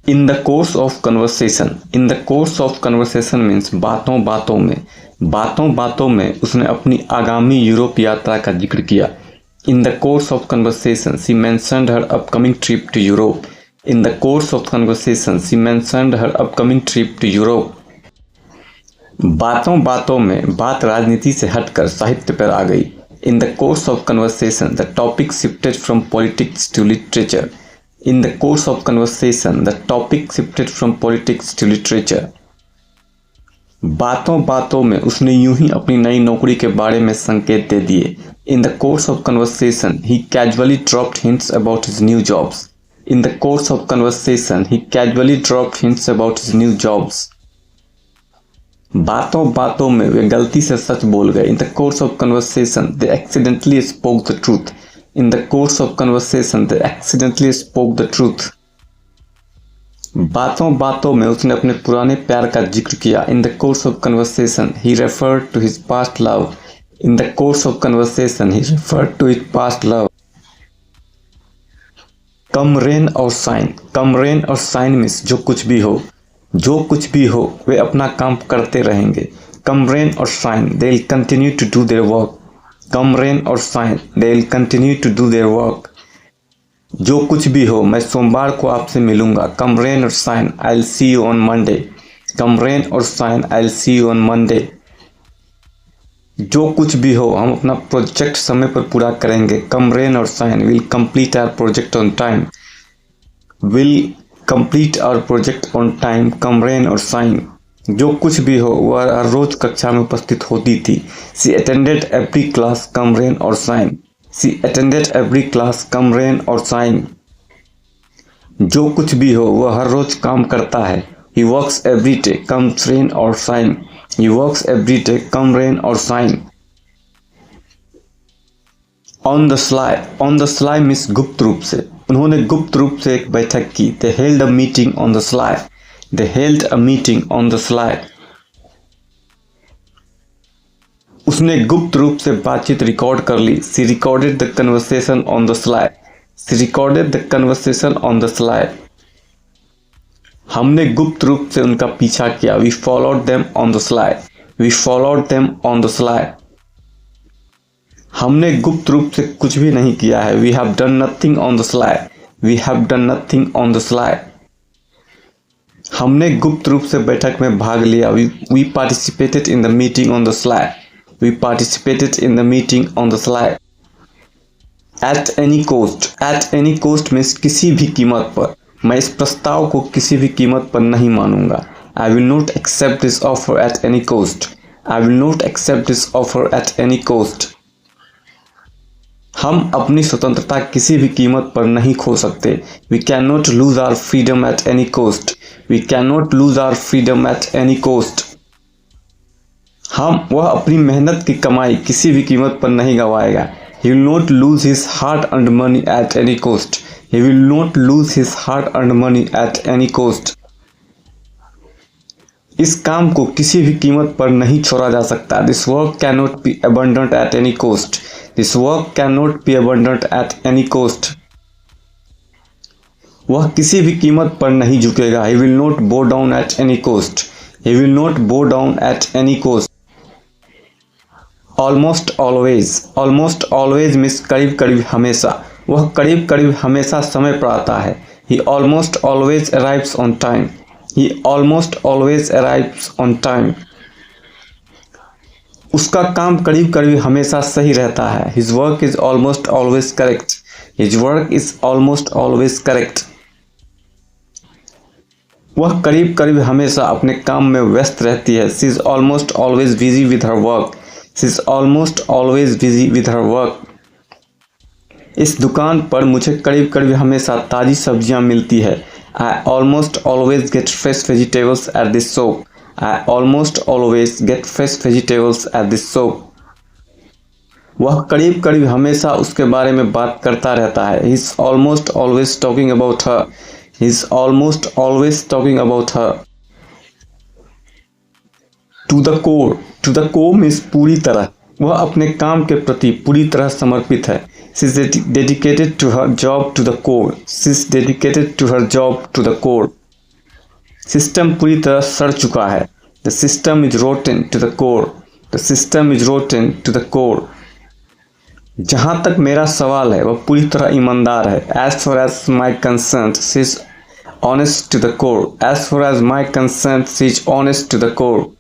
In the course of conversation, in the course of conversation means बातों बातों में उसने अपनी आगामी यूरोप यात्रा का जिक्र किया। In the course of conversation she mentioned her upcoming trip to Europe. In the course of conversation she mentioned her upcoming trip to Europe. बातों में बात राजनीति से हटकर साहित्य पर आ गई। In the course of conversation the topic shifted from politics to literature. In the course of conversation, the topic shifted from politics to literature. बातों में उसने यूं ही अपनी नई नौकरी के बारे में संकेत दे दिए। In the course of conversation, he casually dropped hints about his new jobs. In the course of conversation, he casually dropped hints about his new jobs. बातों में वे गलती से सच बोल गए। In the course of conversation, they accidentally spoke the truth. In the course of conversation, they accidentally spoke the truth. बातों में उसने अपने पुराने प्यार का जिक्र किया। In the course of conversation, he referred to his past love. In the course of conversation, he referred to his past love. Come rain or shine. Come rain or shine means जो कुछ भी हो वे अपना काम करते रहेंगे। Come rain or shine, they'll continue to do their work. Come rain or shine, they'll continue to do their work. जो कुछ भी हो मैं सोमवार को आपसे मिलूंगा। Come rain or shine, I'll see you on Monday. Come rain or shine, I'll see you on Monday. जो कुछ भी हो हम अपना प्रोजेक्ट समय पर पूरा करेंगे। Come rain or shine, we'll complete our project on time. We'll complete our project on time. Come rain or shine. जो कुछ भी हो वह हर रोज कक्षा में उपस्थित होती थी। She attended every class, come rain or shine. She attended every class, come rain or shine. जो कुछ भी हो वह हर रोज काम करता है। He works every day, come rain or shine. He works every day, come rain or shine. On the sly means गुप्त रूप से। उन्होंने गुप्त रूप से एक बैठक की। They held a meeting on the sly. They held a meeting on the sly. उसने गुप्त रूप से बातचीत रिकॉर्ड कर ली। She recorded the conversation on the sly. She recorded the conversation on the sly. हमने गुप्त रूप से उनका पीछा किया। We followed them on the sly. We followed them on the sly. हमने गुप्त रूप से कुछ भी नहीं किया है। We have done nothing on the sly. We have done nothing on the sly. हमने गुप्त रूप से बैठक में भाग लिया। We participated in the meeting on the sly. We participated in the meeting on the sly. At any cost. At any cost means किसी भी कीमत पर। मैं इस प्रस्ताव को किसी भी कीमत पर नहीं मानूंगा। I will not accept this offer at any cost. I will not accept this offer at any cost. हम अपनी स्वतंत्रता किसी भी कीमत पर नहीं खो सकते। We cannot lose our freedom at any cost. We cannot lose our freedom at any cost. वह अपनी मेहनत की कमाई किसी भी कीमत पर नहीं गंवाएगा। He will not lose his hard-earned money at any cost. He will not lose his hard-earned money at any cost. इस काम को किसी भी कीमत पर नहीं छोड़ा जा सकता। This work cannot be abandoned at any cost. This work cannot be abandoned at any cost. वह किसी भी कीमत पर नहीं झुकेगा। He will not bow down at any cost. He will not bow down at any cost. Almost always means करीब हमेशा। वह करीब हमेशा समय पर आता है। He almost always arrives on time. He almost always arrives on time. उसका काम करीब हमेशा सही रहता है। His work is almost always correct. His work is almost always correct. वह करीब हमेशा अपने काम में व्यस्त रहती है। She is almost always busy with her work. She is almost always busy with her work. इस दुकान पर मुझे करीब हमेशा ताज़ी सब्जियां मिलती है। I almost always get fresh vegetables at this shop. I almost always get fresh vegetables at this shop. वह करीब हमेशा उसके बारे में बात करता रहता है। He is almost always talking about her. He is almost always talking about her. To the core means पूरी तरह। वह अपने काम के प्रति पूरी तरह समर्पित है। She is dedicated to her job to the core. She is dedicated to her job to the core. System पूरी तरह सड़ चुका है। The system is rotten to the core. The system is rotten to the core. जहां तक मेरा सवाल है वह पूरी तरह ईमानदार है। As far as my concern she is honest to the core. As far as my concern she is honest to the core.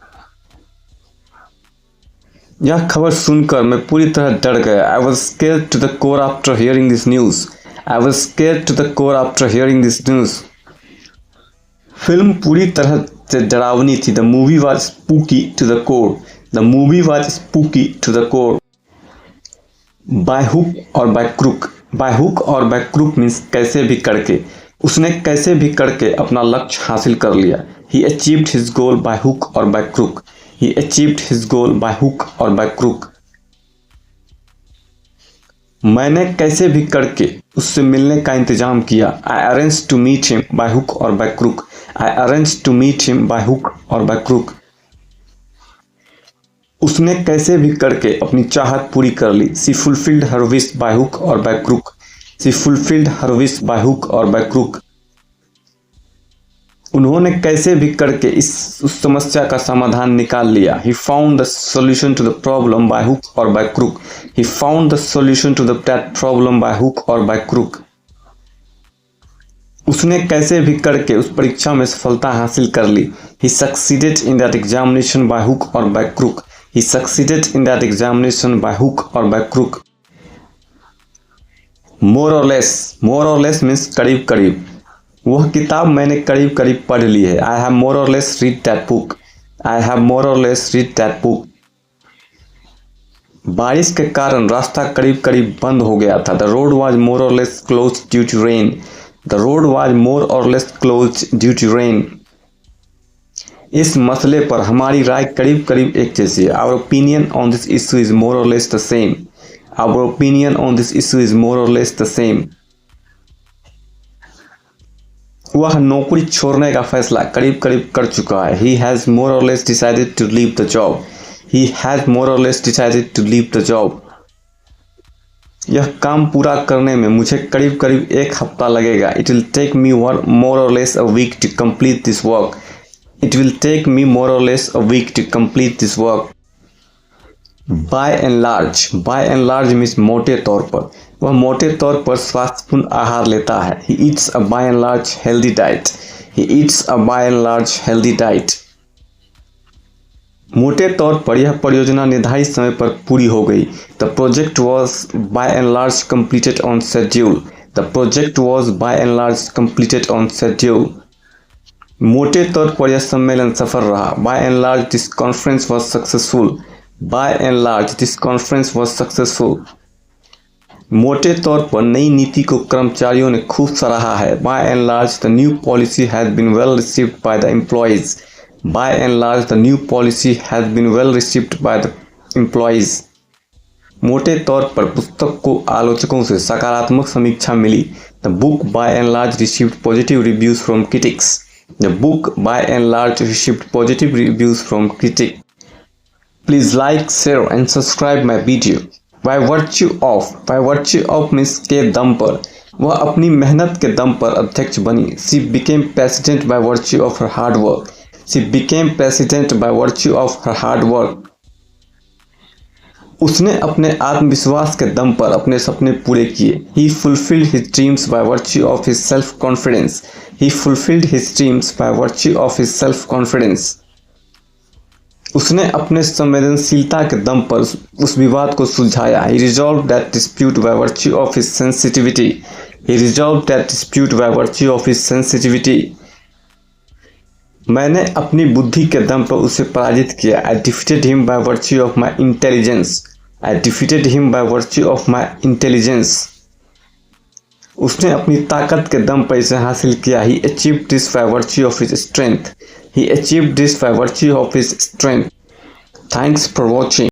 यह खबर सुनकर मैं पूरी तरह डर गया। I was scared to the core after hearing this news. I was scared to the core after hearing this news. Film पूरी तरह से डरावनी थी। The movie was spooky to the core. The movie was spooky to the core. By hook और by crook. By hook और by crook means कैसे भी करके। उसने कैसे भी करके अपना लक्ष्य हासिल कर लिया। He achieved his goal by hook और by crook. He achieved his goal by hook or by crook. मैंने कैसे भी करके उससे मिलने का इंतजाम किया। I arranged to meet him by hook or by crook. I arranged to meet him by hook or by crook. उसने कैसे भी करके अपनी चाहत पूरी कर ली। She fulfilled her wish by hook or by crook. She fulfilled her wish by hook or by crook. उन्होंने कैसे भी करके उस समस्या का समाधान निकाल लिया। He found the solution to the problem by hook or by crook. He found the solution to that problem by hook or by crook. उसने कैसे भी करके उस परीक्षा में सफलता हासिल कर ली। He succeeded in that examination by hook or by crook. He succeeded in that examination by hook or by crook. More or less means करीब करीब। वह किताब मैंने करीब करीब पढ़ ली है। I have more or less read that book. I have more or less read that book. बारिश के कारण रास्ता करीब करीब बंद हो गया था। The road was more or less close due to rain. The road was more or less close due to rain. इस मसले पर हमारी राय करीब करीब एक जैसी है। Our opinion on this issue is more or less the same. Our opinion on this issue is more or less the same. वह नौकरी छोड़ने का फैसला करीब करीब कर चुका है। He has more or less decided to leave the job. He has more or less decided to leave the job. यह काम पूरा करने में मुझे करीब करीब एक हफ्ता लगेगा। It will take me more or less a week to complete this work. It will take me more or less a week to complete this work. By and large means मोटे तौर पर। वह मोटे तौर पर स्वास्थ्यपूर्ण आहार लेता है। He eats a by and large healthy diet. He eats a by and large healthy diet. मोटे तौर पर यह परियोजना निर्धारित समय पर पूरी हो गई। The project was by and large completed on schedule. The project was by and large completed on schedule. मोटे तौर पर यह सम्मेलन सफल रहा। By and large this conference was successful. By and large this conference was successful. मोटे तौर पर नई नीति को कर्मचारियों ने खूब सराहा है। By and large the new policy has been well received by the employees. By and large the new policy has been well received by the employees. मोटे तौर पर पुस्तक को आलोचकों से सकारात्मक समीक्षा मिली। The book by and large received positive reviews from critics. The book by and large received positive reviews from critics. Please like, share and subscribe my video. By virtue of means के दम पर। वह अपनी मेहनत के दम पर अध्यक्ष बनी। She became president by virtue of her hard work. She became president by virtue of her hard work. उसने अपने आत्मविश्वास के दम पर अपने सपने पूरे किए। He fulfilled his dreams by virtue of his self-confidence. He fulfilled his dreams by virtue of his self-confidence. उसने अपने संवेदनशीलता के दम पर उस विवाद को सुलझाया। He resolved that dispute by virtue of his sensitivity. He resolved that dispute by virtue of his sensitivity. मैंने अपनी बुद्धि के दम पर उसे पराजित किया। I defeated him by virtue of my intelligence. I defeated him by virtue of my intelligence. उसने अपनी ताकत के दम पर इसे हासिल किया। He achieved this by virtue of his strength. He achieved this by virtue of his strength. Thanks for watching.